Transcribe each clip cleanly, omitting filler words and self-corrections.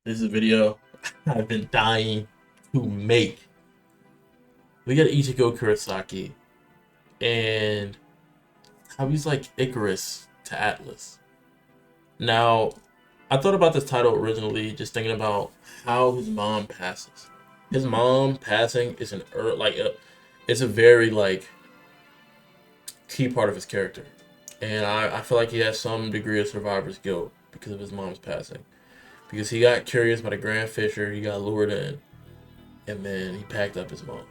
This is a video I've been dying to make. We got Ichigo Kurosaki and how he's like Icarus to Atlas. Now, I thought about this title originally just thinking about how his mom passes. His mom passing is it's a very key part of his character, and I feel like he has some degree of survivor's guilt because of his mom's passing. Because he got curious by the Grand Fisher, he got lured in, and then he packed up his mom.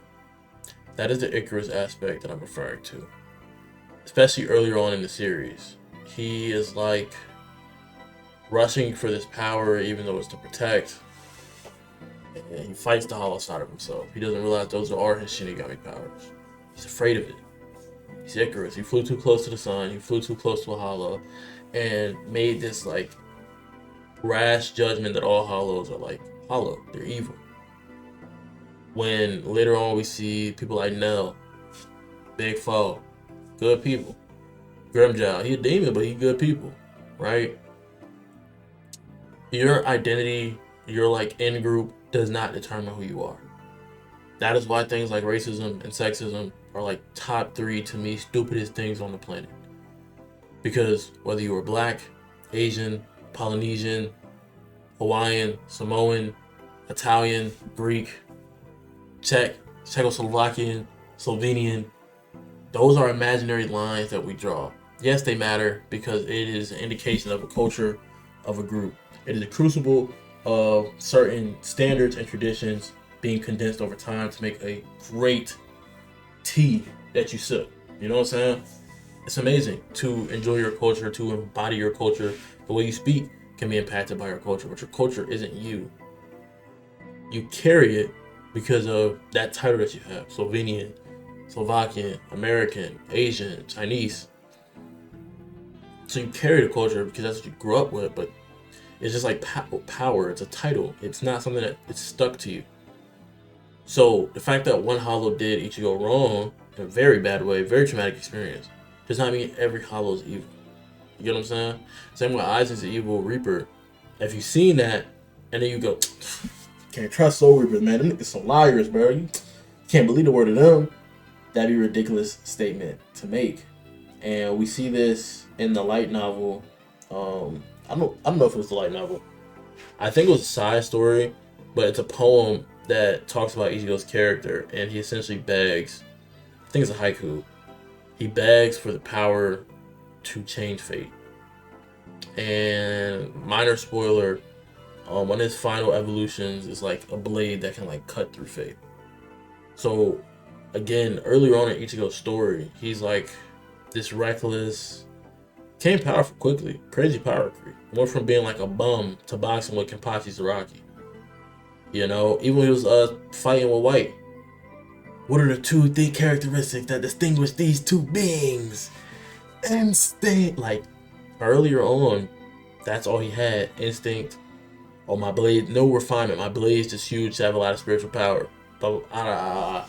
That is the Icarus aspect that I'm referring to. Especially earlier on in the series. He is like rushing for this power even though it's to protect. And he fights the hollow side of himself. He doesn't realize those are his Shinigami powers. He's afraid of it. He's Icarus. He flew too close to the sun. He flew too close to a hollow. And made this rash judgment that all hollows are hollow. They're evil. When later on we see people like Nell, Big Foe, good people. Grimjow, he a demon, but he good people, right? Your identity, your in group does not determine who you are. That is why things like racism and sexism are top three to me stupidest things on the planet. Because whether you were black, Asian, Polynesian, Hawaiian, Samoan, Italian, Greek, Czech, Czechoslovakian, Slovenian, those are imaginary lines that we draw. Yes, they matter because it is an indication of a culture, of a group. It is a crucible of certain standards and traditions being condensed over time to make a great tea that you sip. You know what I'm saying? It's amazing to enjoy your culture, to embody your culture. The way you speak can be impacted by your culture, but your culture isn't you. You carry it because of that title that you have. Slovenian, Slovakian, American, Asian, Chinese. So you carry the culture because that's what you grew up with, but it's just like power. It's a title. It's not something that it's stuck to you. So the fact that one hollow did Ichigo wrong in a very bad way, very traumatic experience, does not mean every hollow is evil. You get what I'm saying? Same with Aizen's the evil Reaper. If you've seen that, and then you go, can't trust Soul Reapers, man. Them niggas some liars, bro. You can't believe the word of them. That'd be a ridiculous statement to make. And we see this in the light novel. I don't know if it was the light novel. I think it was a side story, but it's a poem that talks about Ichigo's character, and he essentially begs. I think it's a haiku. He begs for the power to change fate. And minor spoiler, one of his final evolutions is like a blade that can cut through fate. So again, earlier on in Ichigo's story, he's this reckless, became powerful quickly, crazy power creep. Went from being a bum to boxing with Kenpachi Zaraki. You know, even when he was fighting with White. What are the two characteristics that distinguish these two beings? Instinct. Earlier on, that's all he had. Instinct. Oh, my blade, no refinement. My blade's just huge to have a lot of spiritual power. But I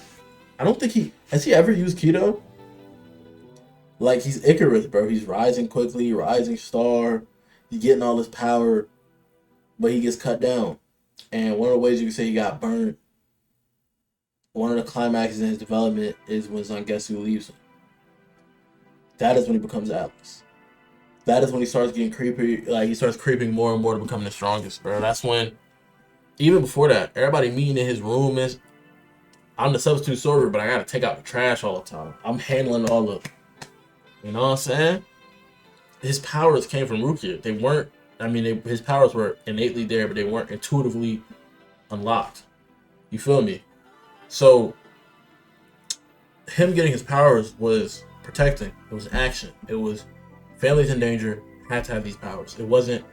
don't think has he ever used Keto? He's Icarus, bro. He's rising quickly, rising star. He's getting all this power, but he gets cut down. And one of the ways you can say he got burned, one of the climaxes in his development is when Zangetsu leaves him. That is when he becomes Atlas. That is when he starts getting creepy. He starts creeping more and more to become the strongest, bro. That's when, even before that, everybody meeting in his room is, I'm the substitute server, but I gotta take out the trash all the time. I'm handling all of, you know what I'm saying? His powers came from Rukia. They weren't, his powers were innately there, but they weren't intuitively unlocked. You feel me? So, him getting his powers was protecting. It was action. It was families in danger, had to have these powers. It wasn't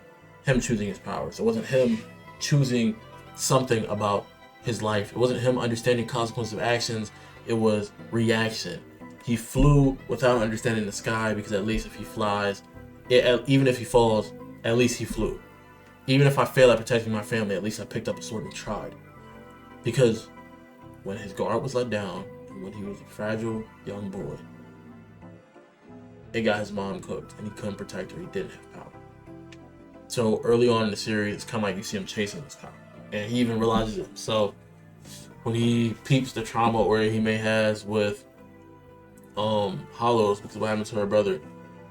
him choosing his powers. It wasn't him choosing something about his life. It wasn't him understanding consequences of actions. It was reaction. He flew without understanding the sky because at least if he flies, even if he falls, at least he flew. Even if I fail at protecting my family, at least I picked up a sword and tried. Because when his guard was let down, and when he was a fragile young boy, it got his mom cooked, and he couldn't protect her. He didn't have power. So early on in the series, it's kind of like you see him chasing this cop, and he even realizes it himself when he peeps the trauma or he may has with Hollows because of what happened to her brother,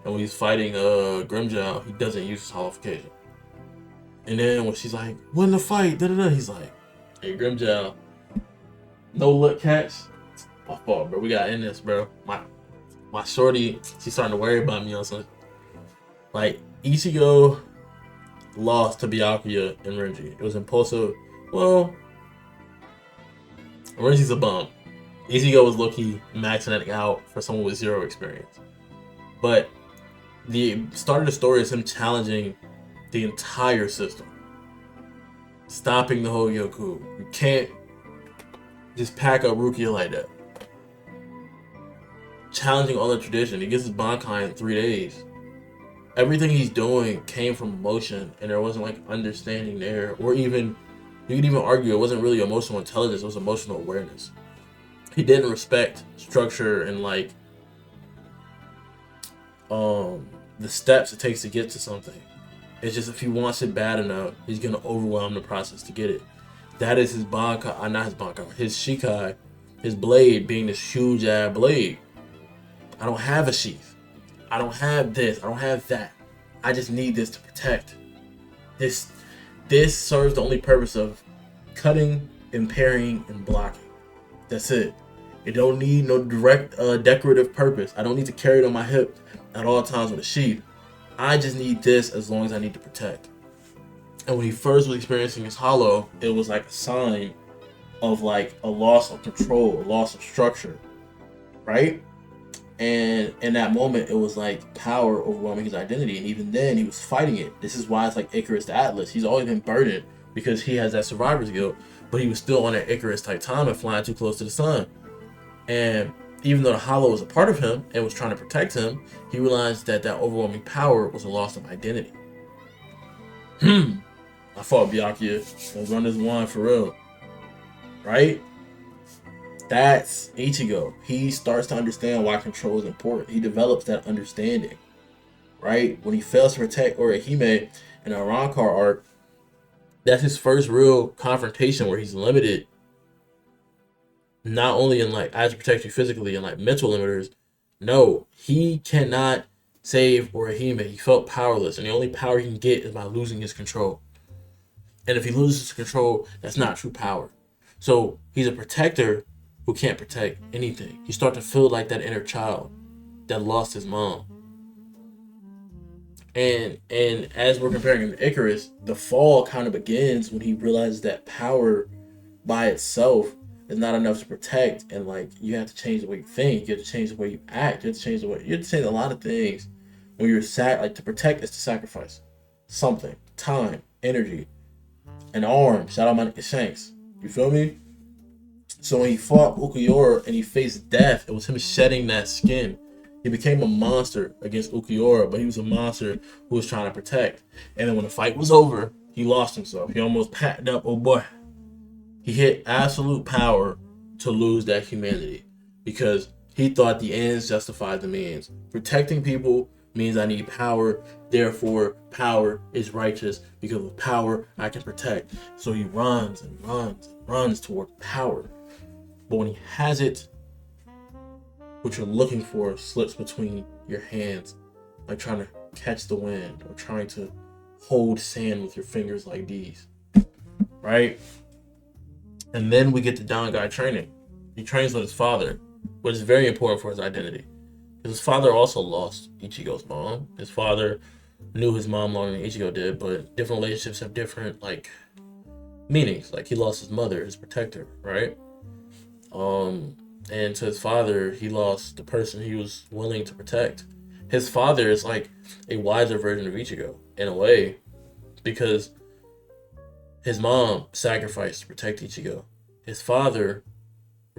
and when he's fighting Grimjow, he doesn't use his holification. And then when she's like, "Win the fight," da da da, he's like, "Hey Grimjow, no look catch." My fault, bro. We got in this, bro. My shorty, she's starting to worry about me on something. Like Ichigo lost to Byakuya and Renji. It was impulsive. Well, Renji's a bum. Ichigo was low-key maxing it out for someone with zero experience. But the start of the story is him challenging the entire system. Stopping the whole Yoku. You can't just pack up Rukia like that. Challenging all the tradition. He gets his Bankai in 3 days. Everything he's doing came from emotion, and there wasn't like understanding there, or even you could even argue it wasn't really emotional intelligence, it was emotional awareness. He didn't respect structure and like the steps it takes to get to something. It's just if he wants it bad enough, he's gonna overwhelm the process to get it. That is his Bankai, not his Bankai, his Shikai, his blade being this huge ass blade. I don't have a sheath. I don't have this. I don't have that. I just need this to protect. This serves the only purpose of cutting, impairing, and blocking. That's it. It don't need no direct decorative purpose. I don't need to carry it on my hip at all times with a sheath. I just need this as long as I need to protect. And when he first was experiencing his hollow, it was like a sign of like a loss of control, a loss of structure, right? And in that moment, it was like power overwhelming his identity. And even then, he was fighting it. This is why it's like Icarus the Atlas. He's always been burdened because he has that survivor's guilt, but he was still on that Icarus type time and flying too close to the sun. And even though the Hollow was a part of him and was trying to protect him, he realized that that overwhelming power was a loss of identity. I fought Byakuya. Let's run this one for real. Right? That's Ichigo. He starts to understand why control is important. He develops that understanding. Right? When he fails to protect Orihime in a Rancor arc, that's his first real confrontation where he's limited not only in like as to protect you physically and like mental limiters. No, he cannot save Orihime. He felt powerless, and the only power he can get is by losing his control. And if he loses his control, that's not true power. So he's a protector who can't protect anything. He starts to feel like that inner child that lost his mom. And as we're comparing him to Icarus, the fall kind of begins when he realizes that power by itself is not enough to protect, and like you have to change the way you think, you have to change the way you act, you have to change the way you have to change a lot of things. When you're like to protect is to sacrifice something, time, energy, an arm. Shout out my Shanks. You feel me? So when he fought Ukiura and he faced death, it was him shedding that skin. He became a monster against Ukiura, but he was a monster who was trying to protect. And then when the fight was over, he lost himself. He almost packed up, oh boy. He hit absolute power to lose that humanity because he thought the ends justified the means. Protecting people means I need power, therefore power is righteous because with power I can protect. So he runs and runs and runs toward power. But when he has it, what you're looking for slips between your hands, like trying to catch the wind or trying to hold sand with your fingers like these, right? And then we get to Dangai training. He trains with his father, which is very important for his identity. His father also lost Ichigo's mom. His father knew his mom longer than Ichigo did, but different relationships have different like meanings. Like he lost his mother, his protector, right? And to his father, he lost the person he was willing to protect. His father is like a wiser version of Ichigo in a way, because his mom sacrificed to protect Ichigo. His father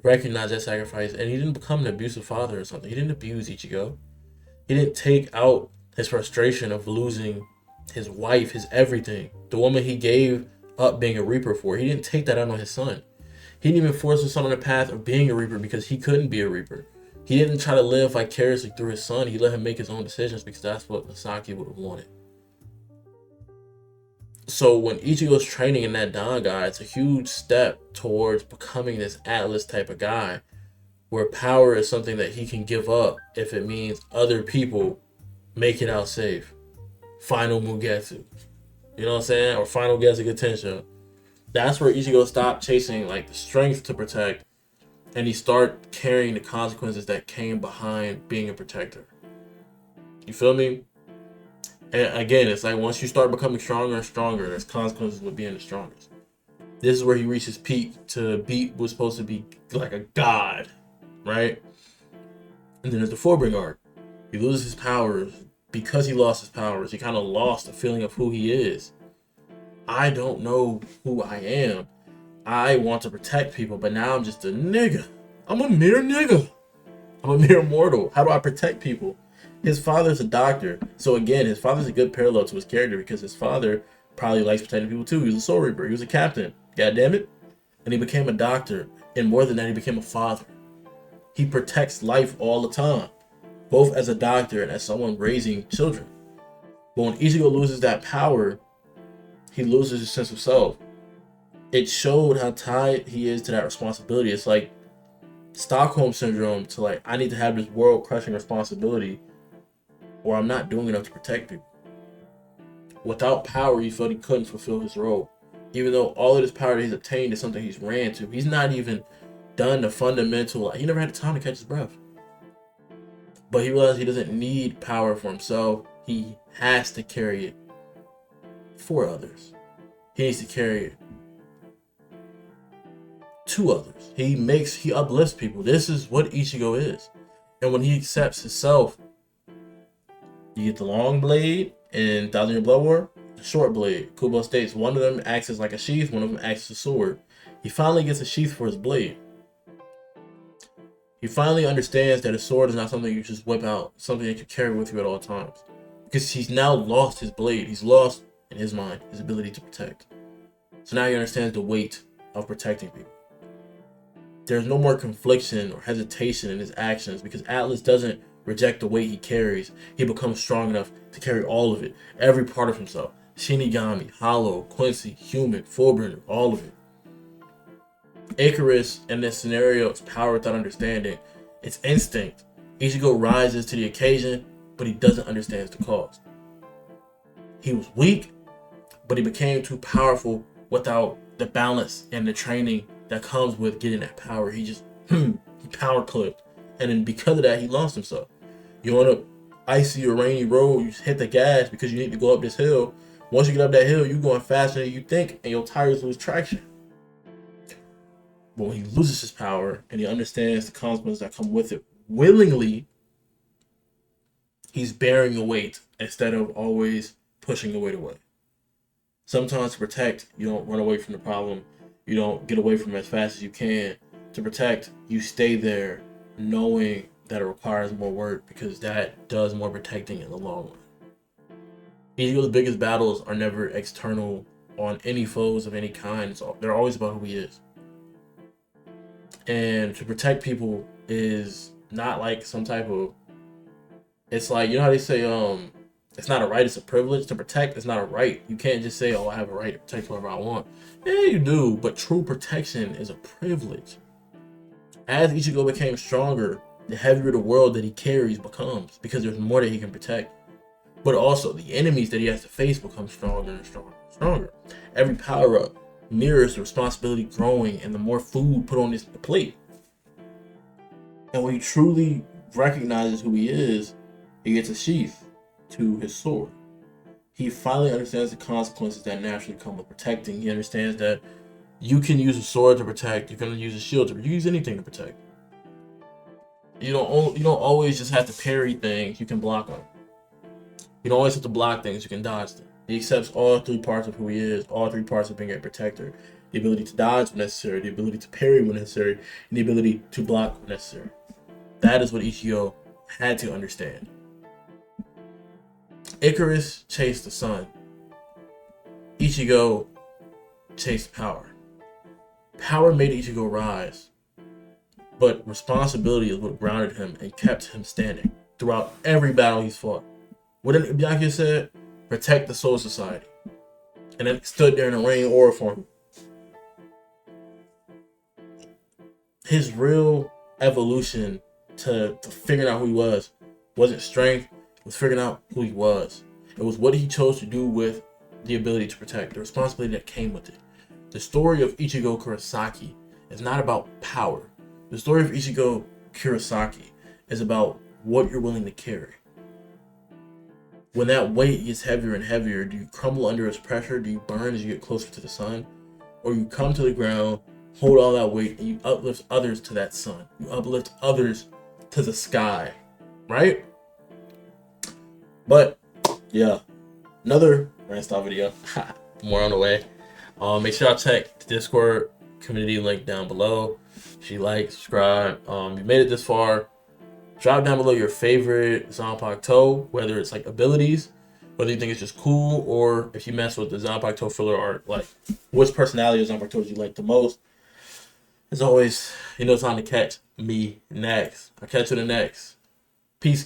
recognized that sacrifice, and he didn't become an abusive father or something. He didn't abuse Ichigo. He didn't take out his frustration of losing his wife, his everything, the woman he gave up being a Reaper for. He didn't take that out on his son. He didn't even force his son on the path of being a Reaper because he couldn't be a Reaper. He didn't try to live vicariously through his son. He let him make his own decisions because that's what Kurosaki would have wanted. So when Ichigo's training in that Don guy, it's a huge step towards becoming this Atlas type of guy, where power is something that he can give up if it means other people make it out safe. Final Mugetsu. You know what I'm saying? Or final Getsu Tensho. That's where Ichigo stopped chasing like the strength to protect, and he started carrying the consequences that came behind being a protector. You feel me? And again, it's like once you start becoming stronger and stronger, there's consequences with being the strongest. This is where he reaches peak to beat was supposed to be like a god, right? And then there's the Fullbring arc. He loses his powers. Because he lost his powers, he kind of lost the feeling of who he is. I don't know who I am. I want to protect people, but now I'm just a nigga. I'm a mere nigga. I'm a mere mortal. How do I protect people? His father's a doctor. So again, his father's a good parallel to his character because his father probably likes protecting people too. He was a soul reaper. He was a captain. God damn it. And he became a doctor. And more than that, he became a father. He protects life all the time, both as a doctor and as someone raising children. But when Ichigo loses that power, he loses his sense of self. It showed how tied he is to that responsibility. It's like Stockholm syndrome to like, I need to have this world crushing responsibility or I'm not doing enough to protect people. Without power, he felt he couldn't fulfill his role. Even though all of this power that he's obtained is something he's ran to. He's not even done the fundamental, like, he never had the time to catch his breath. But he realized he doesn't need power for himself. He has to carry it for others. He needs to carry it to others. He uplifts people. This is what Ichigo is. And when he accepts himself, you get the long blade in Thousand Year Blood War, the short blade. Kubo states one of them acts as like a sheath, one of them acts as a sword. He finally gets a sheath for his blade. He finally understands that a sword is not something you just whip out, something that you carry with you at all times. Because he's now lost his blade. He's lost, in his mind, his ability to protect. So now he understands the weight of protecting people. There's no more confliction or hesitation in his actions because Atlas doesn't reject the weight he carries. He becomes strong enough to carry all of it, every part of himself. Shinigami, Hollow, Quincy, Human, Fullbringer, all of it. Icarus in this scenario is power without understanding. It's instinct. Ichigo rises to the occasion, but he doesn't understand the cause. He was weak, but he became too powerful without the balance and the training that comes with getting that power. He just he power clipped, and then because of that, he lost himself. You're on a icy or rainy road. You hit the gas because you need to go up this hill. Once you get up that hill, you're going faster than you think, and your tires lose traction. But when he loses his power and he understands the consequences that come with it willingly, he's bearing the weight instead of always pushing the weight away. Sometimes to protect, you don't run away from the problem. You don't get away from it as fast as you can. To protect, you stay there knowing that it requires more work because that does more protecting in the long run. Ichigo's biggest battles are never external on any foes of any kind. They're always about who he is. And to protect people is not like some type of, it's like, you know how they say, it's not a right, it's a privilege. To protect is not a right. You can't just say, oh, I have a right to protect whoever I want. Yeah, you do, but true protection is a privilege. As Ichigo became stronger, the heavier the world that he carries becomes because there's more that he can protect. But also, the enemies that he has to face become stronger and stronger and stronger. Every power-up mirrors the responsibility growing and the more food put on his plate. And when he truly recognizes who he is, he gets a sheath to his sword. He finally understands the consequences that naturally come with protecting. He understands that you can use a sword to protect, you can use a shield to protect, you can use anything to protect. You don't always just have to parry things, you can block them. You don't always have to block things, you can dodge them. He accepts all three parts of who he is, all three parts of being a protector. The ability to dodge when necessary, the ability to parry when necessary, and the ability to block when necessary. That is what Ichigo had to understand. Icarus chased the sun. Ichigo chased power. Power made Ichigo rise, but responsibility is what grounded him and kept him standing throughout every battle he's fought. What did Byakuya said? Protect the Soul Society. and then stood there in the ring aura form. His real evolution to figuring out who he wasn't strength, it was figuring out who he was. It was what he chose to do with the ability to protect, the responsibility that came with it. The story of Ichigo Kurosaki is not about power. The story of Ichigo Kurosaki is about what you're willing to carry. When that weight gets heavier and heavier, do you crumble under its pressure? Do you burn as you get closer to the sun? Or you come to the ground, hold all that weight, and you uplift others to that sun. You uplift others to the sky, right? But yeah, another rant style video. More on the way. Make sure y'all check the Discord community link down below. If you like, subscribe. You made it this far. Drop down below your favorite Zanpakuto, whether it's like abilities, whether you think it's just cool, or if you mess with the Zanpakuto filler art, like which personality of Zanpakuto you like the most. As always, you know it's time to catch me next. I'll catch you in the next. Peace.